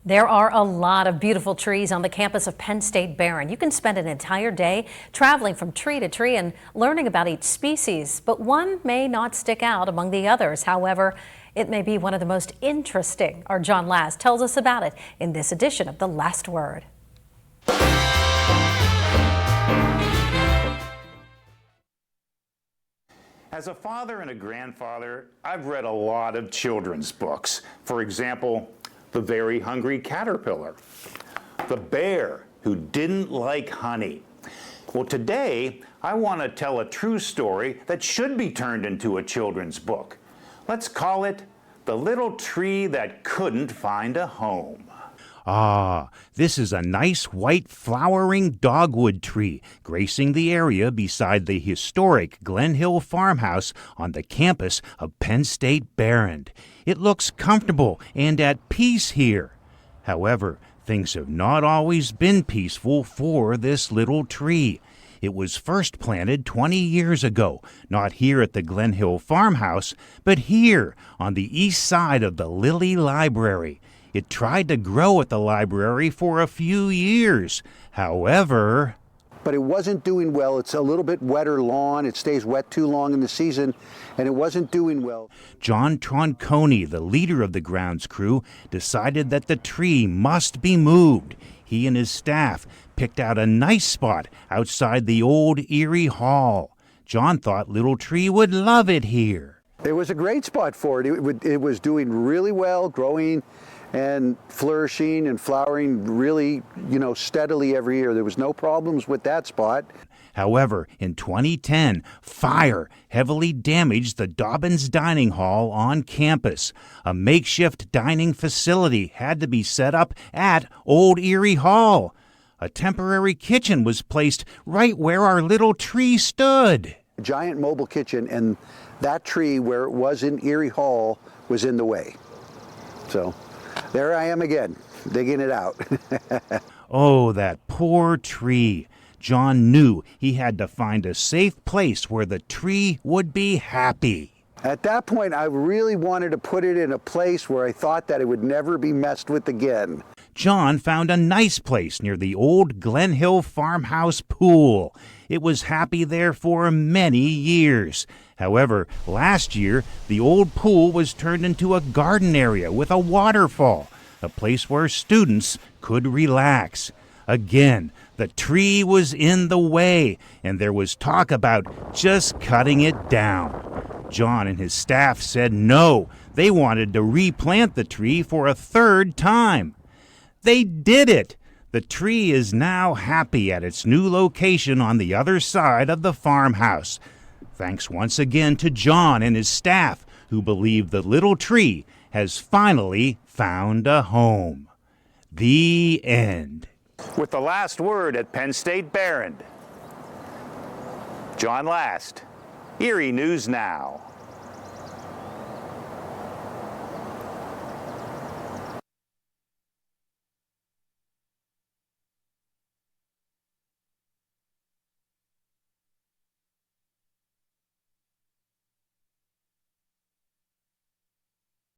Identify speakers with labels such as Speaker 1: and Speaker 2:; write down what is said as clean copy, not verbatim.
Speaker 1: There are a lot of beautiful trees on the campus of Penn State Behrend. You can spend an entire day traveling from tree to tree and learning about each species, but one may not stick out among the others. However, it may be one of the most interesting. Our John Last tells us about it in this edition of The Last Word.
Speaker 2: As a father and a grandfather, I've read a lot of children's books. For example, The Very Hungry Caterpillar, The Bear Who Didn't Like Honey. Well, today, I want to tell a true story that should be turned into a children's book. Let's call it The Little Tree That Couldn't Find a Home.
Speaker 3: Ah, this is a nice white flowering dogwood tree gracing the area beside the historic Glen Hill farmhouse on the campus of Penn State Behrend. It looks comfortable and at peace here. However, things have not always been peaceful for this little tree. It was first planted 20 years ago, not here at the Glen Hill farmhouse, but here on the east side of the Lilly Library. It tried to grow at the library for a few years. However,
Speaker 4: but it wasn't doing well. It's a little bit wetter lawn. It stays wet too long in the season, and it wasn't doing well.
Speaker 3: John Tronconi, the leader of the grounds crew, decided that the tree must be moved. He and his staff picked out a nice spot outside the old Erie Hall. John thought Little Tree would love it here.
Speaker 4: It was a great spot for it. It was doing really well, growing and flourishing and flowering really, steadily every year. There was no problems with that spot.
Speaker 3: However, in 2010, fire heavily damaged the Dobbins Dining Hall on campus. A makeshift dining facility had to be set up at Old Erie Hall. A temporary kitchen was placed right where our little tree stood.
Speaker 4: A giant mobile kitchen, and that tree where it was in Erie Hall was in the way. So there I am again, digging it out.
Speaker 3: Oh, that poor tree. John knew he had to find a safe place where the tree would be happy.
Speaker 4: At that point, I really wanted to put it in a place where I thought that it would never be messed with again.
Speaker 3: John found a nice place near the old Glen Hill farmhouse pool. It was happy there for many years. However, last year, the old pool was turned into a garden area with a waterfall, a place where students could relax. Again, the tree was in the way, and there was talk about just cutting it down. John and his staff said no. They wanted to replant the tree for a third time. They did it! The tree is now happy at its new location on the other side of the farmhouse. Thanks once again to John and his staff, who believe the little tree has finally found a home. The end.
Speaker 2: With the last word at Penn State Behrend, John Last, Erie News Now.